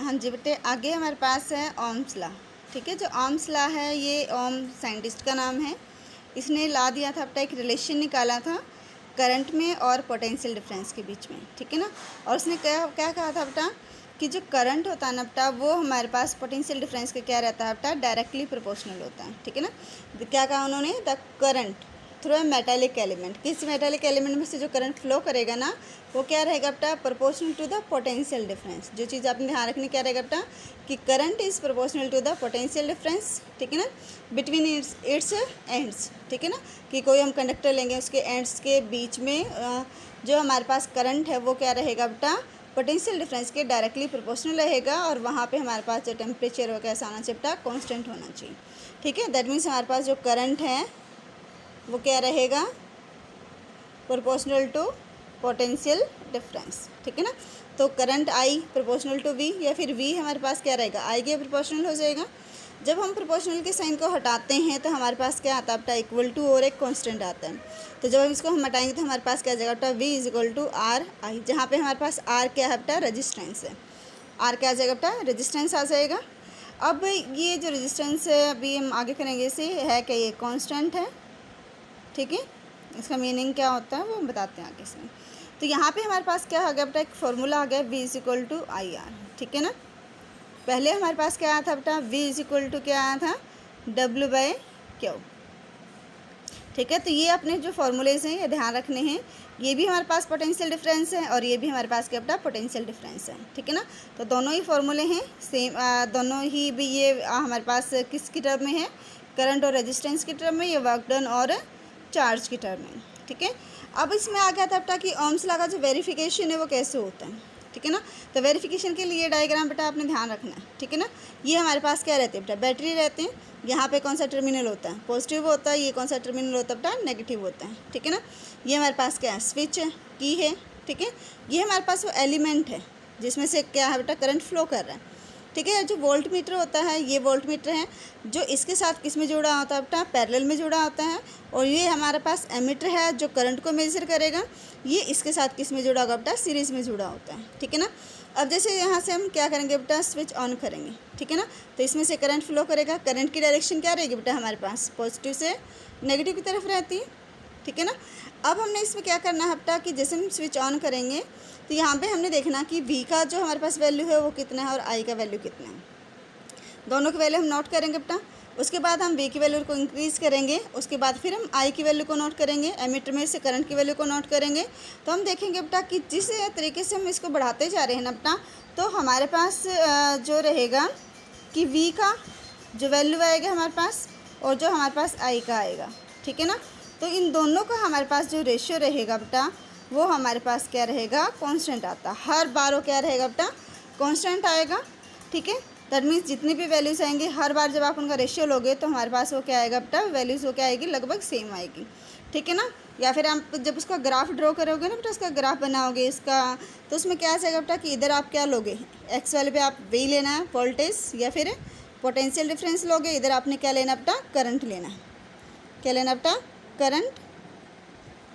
हाँ जी बेटे, आगे हमारे पास है ओम्स लॉ। ठीक है, जो ओम्स लॉ है ये ओम साइंटिस्ट का नाम है। इसने ला दिया था, अपना एक रिलेशन निकाला था करंट में और पोटेंशियल डिफरेंस के बीच में। ठीक है ना। और उसने क्या क्या कहा था बेटा कि जो करंट होता है ना बेटा, वो हमारे पास पोटेंशियल डिफरेंस का क्या रहता है बेटा, डायरेक्टली प्रोपोर्शनल होता है। ठीक है ना। तो क्या कहा उन्होंने, the current through a metallic element, किसी मेटालिक एलिमेंट में से जो करंट फ्लो करेगा ना, वो क्या रहेगा बेटा, proportional to the potential difference. जो चीज़ आपने ध्यान रखनी क्या रहेगा बेटा, कि current is proportional to the potential difference. ठीक है ना, बिटवीन इट्स एंड्स। ठीक है ना, कि कोई हम कंडक्टर लेंगे, उसके एंड्स के बीच में जो हमारे पास करंट है वो क्या रहेगा बेटा, पोटेंशियल डिफरेंस के डायरेक्टली प्रोपोर्शनल रहेगा। और वहाँ पे हमारे पास जो टेम्परेचर वो कैसा होना चाहिए बेटा, कॉन्स्टेंट होना चाहिए। ठीक है, दैट मीन्स हमारे पास जो करंट है वो क्या रहेगा, प्रोपोर्शनल टू पोटेंशियल डिफरेंस। ठीक है ना। तो current I proportional to V, या फिर वी हमारे पास क्या रहेगा, आई के प्रोपोर्शनल हो जाएगा। जब हम प्रोपोर्शनल के साइन को हटाते हैं तो हमारे पास क्या आता है बेटा, इक्वल टू और एक कांस्टेंट आता है। तो जब हम इसको हम हटाएंगे तो हमारे पास क्या आ जाएगा बेटा, V is equal to R I, जहाँ पे हमारे पास आर क्या है बेटा, रेजिस्टेंस है। आर क्या आ जाएगा बेटा, रेजिस्टेंस आ जाएगा। अब ये जो रेजिस्टेंस है, अभी हम आगे करेंगे, इसे है क्या, ये कॉन्स्टेंट है। ठीक है, इसका मीनिंग क्या होता है वो हम बताते हैं आगे इसमें। तो यहाँ पे हमारे पास क्या आ गया बेटा, एक फॉर्मूला आ गया, v is equal to I R. ठीक है ना। पहले हमारे पास क्या आया था बेटा, v इज इक्वल टू क्या आया था, W/Q। ठीक है, तो ये अपने जो फॉर्मूलेज हैं ये ध्यान रखने हैं। ये भी हमारे पास पोटेंशियल डिफरेंस है और ये भी हमारे पास क्या बेटा, पोटेंशियल डिफरेंस है। ठीक है ना। तो दोनों ही फॉर्मूले हैं सेम, दोनों ही भी ये हमारे पास किसकी टर्म में है, करंट और रेजिस्टेंस की टर्म में, ये वर्क डन और चार्ज की टर्म में। ठीक है, अब इसमें आ गया था बेटा कि ओम्स लॉ का जो वेरिफिकेशन है वो कैसे होता है। ठीक है ना। तो वेरिफिकेशन के लिए डायग्राम बेटा आपने ध्यान रखना है। ठीक है ना। ये हमारे पास क्या रहते हैं बेटा, बैटरी रहते हैं। यहाँ पे कौन सा टर्मिनल होता है, पॉजिटिव होता है। ये कौन सा टर्मिनल होता है बेटा, नेगेटिव होता है। ठीक है ना। ये हमारे पास क्या है, स्विच है, की है। ठीक है, ये हमारे पास वो एलिमेंट है जिसमें से क्या है बेटा, करंट फ्लो कर रहा है। ठीक है, जो वोल्ट मीटर होता है, ये वोल्ट मीटर है जो इसके साथ किस में जुड़ा होता है बेटा, पैरेलल में जुड़ा होता है। और ये हमारे पास एमीटर है जो करंट को मेजर करेगा, ये इसके साथ किस में जुड़ा होगा बेटा, सीरीज़ में जुड़ा होता है। ठीक है ना। अब जैसे यहाँ से हम क्या करेंगे बेटा, स्विच ऑन करेंगे। ठीक है ना, तो इसमें से करंट फ्लो करेगा। करंट की डायरेक्शन क्या रहेगी बेटा, हमारे पास पॉजिटिव से नेगेटिव की तरफ रहती है। ठीक है ना। अब हमने इसमें क्या करना है बेटा, कि जैसे हम स्विच ऑन करेंगे तो यहाँ पे हमने देखना कि V का जो हमारे पास वैल्यू है वो कितना है और I का वैल्यू कितना है। दोनों की वैल्यू हम नोट करेंगे बेटा। उसके बाद हम V की वैल्यू को इंक्रीज़ करेंगे। उसके बाद फिर हम I की वैल्यू को नोट करेंगे, एमीटर में से करंट की वैल्यू को नोट करेंगे। तो हम देखेंगे बेटा कि जिस तरीके से हम इसको बढ़ाते जा रहे हैं ना बेटा, तो हमारे पास जो रहेगा कि V का जो वैल्यू आएगा हमारे पास, और जो हमारे पास I का आएगा। ठीक है ना। तो इन दोनों का हमारे पास जो रेशियो रहेगा बेटा, वो हमारे पास क्या रहेगा, कांस्टेंट आता। हर बार वो क्या रहेगा बेटा, कांस्टेंट आएगा। ठीक है, दैट मीन्स जितनी भी वैल्यूज़ आएंगी हर बार जब आप उनका रेशियो लोगे तो हमारे पास वो क्या आएगा बेटा, वैल्यूज़ वो क्या आएगी, लगभग सेम आएगी। ठीक है ना। या फिर आप जब उसका ग्राफ ड्रॉ करोगे ना बेटा, उसका ग्राफ बनाओगे इसका, तो उसमें क्या आ जाएगा बेटा कि इधर आप क्या लोगे, एक्स वाले पे आप वी लेना है वोल्टेज या फिर पोटेंशियल डिफरेंस लोगे। इधर आपने क्या लेना बेटा, करंट लेना है। क्या लेना बेटा, करंट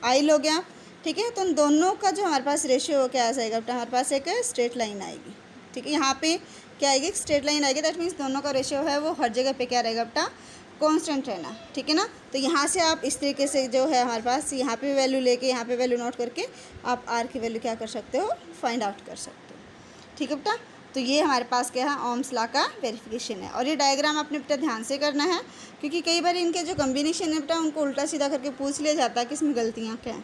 आई लोगे आप। ठीक है, तो उन दोनों का जो हमारे पास रेशियो क्या आ जाएगा बेटा, हमारे पास एक स्ट्रेट लाइन आएगी। ठीक है, यहाँ पे क्या आएगी, एक स्ट्रेट लाइन आएगी। दैट मीन्स दोनों का रेशियो है वो हर जगह पे क्या रहेगा बेटा, कांस्टेंट रहना। ठीक है ना। तो यहाँ से आप इस तरीके से जो है हमारे पास यहाँ पे वैल्यू लेके यहाँ पे वैल्यू नोट करके आप आर की वैल्यू क्या कर सकते हो, फाइंड आउट कर सकते हो। ठीक है बेटा। तो ये हमारे पास क्या है, ओम्स लॉ का वेरिफिकेशन है। और ये डायग्राम आपने बेटा ध्यान से करना है, क्योंकि कई बार इनके जो कम्बिनेशन है बेटा उनको उल्टा सीधा करके पूछ लिया जाता है कि इसमें गलतियाँ क्या हैं।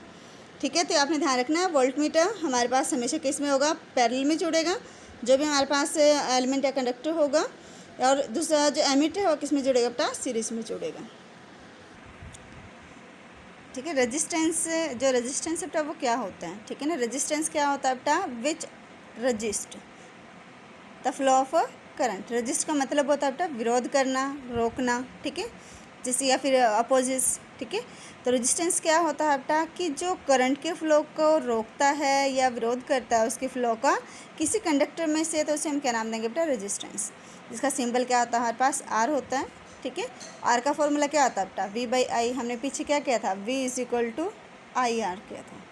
ठीक है, तो आपने ध्यान रखना है, वोल्ट मीटर हमारे पास हमेशा किस में होगा, पैरेलल में जुड़ेगा। जो भी हमारे पास एलिमेंट या कंडक्टर होगा, और दूसरा जो एमीटर है वो किस में जुड़ेगा बेटा, सीरीज में जुड़ेगा। ठीक है, रेजिस्टेंस, जो रेजिस्टेंस है बेटा वो क्या होता है। ठीक है ना, रेजिस्टेंस क्या होता है बेटा, which resist the flow of current. Resist का मतलब होता है बेटा विरोध करना, रोकना। ठीक है, जैसे या फिर अपोजिस। ठीक है, तो रेजिस्टेंस क्या होता है बेटा, कि जो करंट के फ्लो को रोकता है या विरोध करता है उसके फ्लो का किसी कंडक्टर में से, तो उसे हम क्या नाम देंगे बेटा, रेजिस्टेंस। जिसका सिंबल क्या होता है हमारे पास, आर होता है। ठीक है, आर का फॉर्मूला क्या आता है बेटा, V/I। हमने पीछे क्या किया था, V is equal to I R किया था।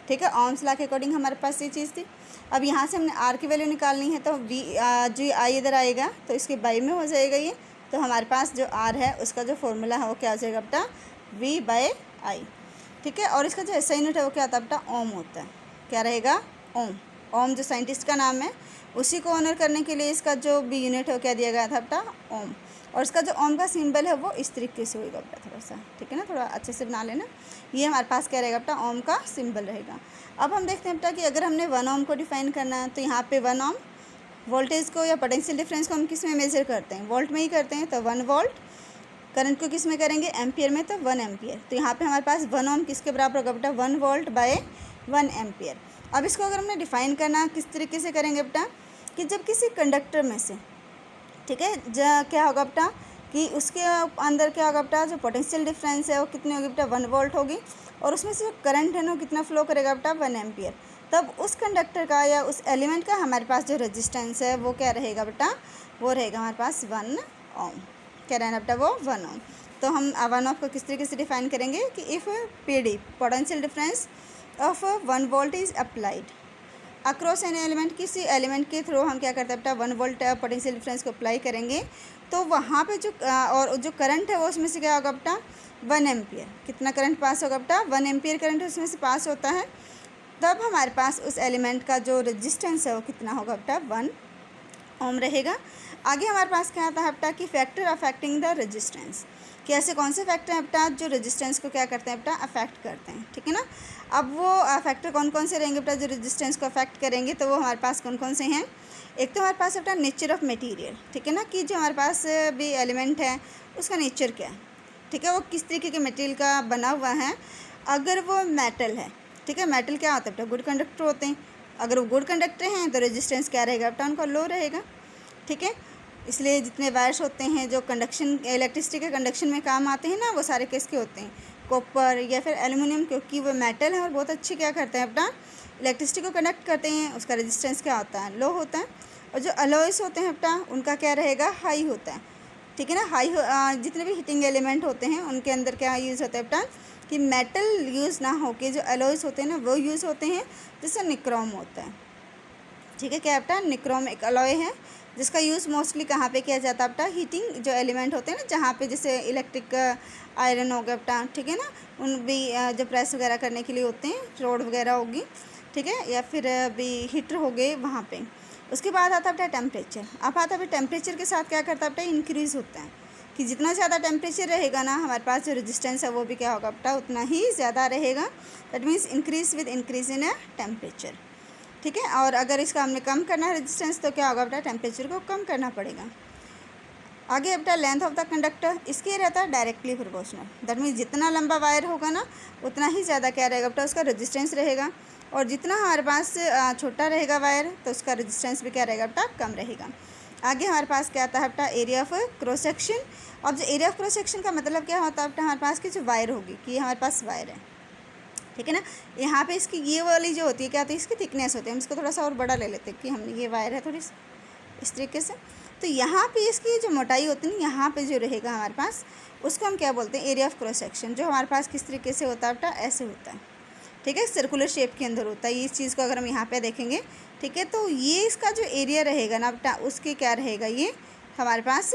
ठीक है। ओम्स लॉ के अकॉर्डिंग हमारे पास ये चीज़ थी। अब यहाँ से हमने आर की वैल्यू निकालनी है, तो वी जो आई इधर आएगा तो इसके बाई में हो जाएगा ये, तो हमारे पास जो आर है उसका जो फॉर्मूला है वो क्या हो जाएगा बेटा, वी बाय आई। ठीक है। और इसका जो एसआई यूनिट है वो क्या होता है बेटा, ओम होता है। क्या रहेगा, ओम। ओम जो साइंटिस्ट का नाम है, उसी को ऑनर करने के लिए इसका जो भी यूनिट है वो क्या दिया गया था बेटा, ओम। और इसका जो ओम का सिंबल है वो इस तरीके से होगा बेटा, थोड़ा सा, ठीक है ना, थोड़ा अच्छे से बना लेना। ये हमारे पास क्या रहेगा बेटा, ओम का सिंबल रहेगा। अब हम देखते हैं बेटा कि अगर हमने 1 ओम को डिफाइन करना है, तो यहाँ पे 1 ओम वोल्टेज को या पोटेंशियल डिफरेंस को हम किस में मेजर करते हैं, वोल्ट में ही करते हैं, तो 1 वोल्ट। करंट को किस में करेंगे, एम्पियर में, तो 1 एम्पियर। तो यहाँ पे हमारे पास 1 ओम किसके बराबर होगा बेटा, 1 वोल्ट बाय 1 एम्पियर। अब इसको अगर हमने डिफाइन करना किस तरीके से करेंगे बेटा, कि जब किसी कंडक्टर में से, ठीक है, क्या होगा बेटा कि उसके अंदर क्या होगा बेटा, जो पोटेंशियल डिफरेंस है वो कितनी होगी बेटा, 1 वोल्ट होगी, और उसमें से जो करंट है ना कितना फ्लो करेगा बेटा, 1 एम्पियर। तब उस कंडक्टर का या उस एलिमेंट का हमारे पास जो रेजिस्टेंस है वो क्या रहेगा बेटा, वो रहेगा हमारे पास 1 ओम। क्या रहना बेटा, वो 1 ओम। तो हम 1 ओम को किस तरीके से डिफाइन करेंगे कि if PD potential difference of 1 volt is applied across an element, किसी एलिमेंट के थ्रू हम क्या करते हैं बेटा, 1 वोल्ट पोटेंशियल डिफरेंस को अप्लाई करेंगे, तो वहाँ पे जो और जो करंट है वो उसमें से क्या होगा बेटा, 1 एम्पियर। कितना करंट पास होगा बेटा, 1 एम्पियर करंट उसमें से पास होता है। तब हमारे पास उस एलिमेंट का जो रेजिस्टेंस है वो कितना होगा बेटा, 1 ओम रहेगा। आगे हमारे पास क्या आता है बेटा कि फैक्टर अफेक्टिंग द रेजिस्टेंस, कि ऐसे कौन से फैक्टर हैं बेटा जो रेजिस्टेंस को क्या करते हैं बेटा, अफेक्ट करते हैं। ठीक है ना। अब वो फैक्टर कौन कौन से रहेंगे बेटा जो रेजिस्टेंस को अफेक्ट करेंगे, तो वो हमारे पास कौन कौन से हैं। एक तो हमारे पास बेटा नेचर ऑफ मटेरियल, ठीक है ना, कि जो हमारे पास भी एलिमेंट है उसका नेचर क्या है, ठीक है, वो किस तरीके के मटेरियल का बना हुआ है। अगर वो मेटल है, ठीक है, मेटल क्या होता है बेटा, गुड कंडक्टर होते हैं। अगर वो गुड कंडक्टर हैं तो रेजिस्टेंस क्या रहेगा बेटा, उनका लो रहेगा। ठीक है। इसलिए जितने वायर्स होते हैं जो कंडक्शन, इलेक्ट्रिसिटी के कंडक्शन में काम आते हैं ना, वो सारे किसके होते हैं, कॉपर या फिर एल्युमिनियम, क्योंकि वो मेटल है और बहुत अच्छे क्या करते हैं अपना इलेक्ट्रिसिटी को कंडक्ट करते हैं। उसका रेजिस्टेंस क्या होता है, लो होता है। और जो अलॉयस होते हैं अपना, उनका क्या रहेगा, हाई होता है। ठीक है ना। हाई जितने भी हीटिंग एलिमेंट होते हैं उनके अंदर क्या यूज़ होता है बेटा, कि मेटल यूज़ ना हो के जो अलॉयस होते हैं ना वो यूज़ होते हैं, जैसे निक्रोम होता है। ठीक है। क्या बेटा, निक्रोम एक अलॉय है जिसका यूज़ मोस्टली कहाँ पे किया जाता है बेटा, हीटिंग जो एलिमेंट होते हैं ना, जहाँ पे जैसे इलेक्ट्रिक आयरन हो गया बेटा, ठीक है ना, उन भी जो प्रेस वगैरह करने के लिए होते हैं, रोड वगैरह होगी, ठीक है, या फिर भी हीटर हो गए वहाँ पे। उसके बाद आता है बेटा टेम्परेचर। अब आता है टेम्परेचर के साथ क्या करता है बेटा, इंक्रीज़ होता है, कि जितना ज़्यादा टेम्परेचर रहेगा ना हमारे पास जो रेजिस्टेंस है वो भी क्या होगा बेटा, उतना ही ज़्यादा रहेगा। That means increase with increase in temperature. ठीक है। और अगर इसका हमने कम करना है रेजिस्टेंस, तो क्या होगा बेटा, टेम्परेचर को कम करना पड़ेगा। आगे बेटा लेंथ ऑफ द कंडक्टर, इसके रहता है डायरेक्टली प्रोपोर्शनल। दैट मीन्स जितना लंबा वायर होगा ना उतना ही ज़्यादा क्या रहेगा बेटा, उसका रेजिस्टेंस रहेगा। और जितना हमारे पास छोटा रहेगा वायर, तो उसका रेजिस्टेंस भी क्या रहेगा बेटा, कम रहेगा। आगे हमारे पास क्या आता है बेटा, एरिया ऑफ क्रॉस सेक्शन। अब जो एरिया ऑफ क्रॉस सेक्शन का मतलब क्या होता है बेटा, हमारे पास की जो वायर होगी, कि हमारे पास वायर है, ठीक है ना, यहाँ पे इसकी ये वाली जो होती है क्या होती है, इसकी थिकनेस होती है। हम इसको थोड़ा सा और बड़ा ले लेते हैं, कि हमने ये वायर है थोड़ी इस तरीके से, तो यहाँ पे इसकी जो मोटाई होती है ना, यहाँ पे जो रहेगा हमारे पास, उसको हम क्या बोलते हैं, एरिया ऑफ क्रॉस सेक्शन। जो हमारे पास किस तरीके से होता है बेटा, ऐसे होता है। ठीक है। सर्कुलर शेप के अंदर होता है। इस चीज़ को अगर हम यहाँ पे देखेंगे, ठीक है, तो ये इसका जो एरिया रहेगा ना बेटा, उसके क्या रहेगा, ये हमारे पास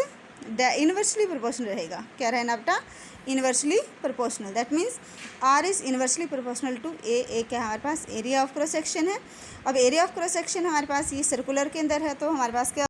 इन्वर्सली प्रोपोर्शनल रहेगा। क्या रहना बेटा, inversely proportional. That means R is inversely proportional to A क्या हमारे पास एरिया ऑफ क्रॉस सेक्शन है। अब एरिया ऑफ क्रॉस सेक्शन हमारे पास ये सर्कुलर के अंदर है, तो हमारे पास क्या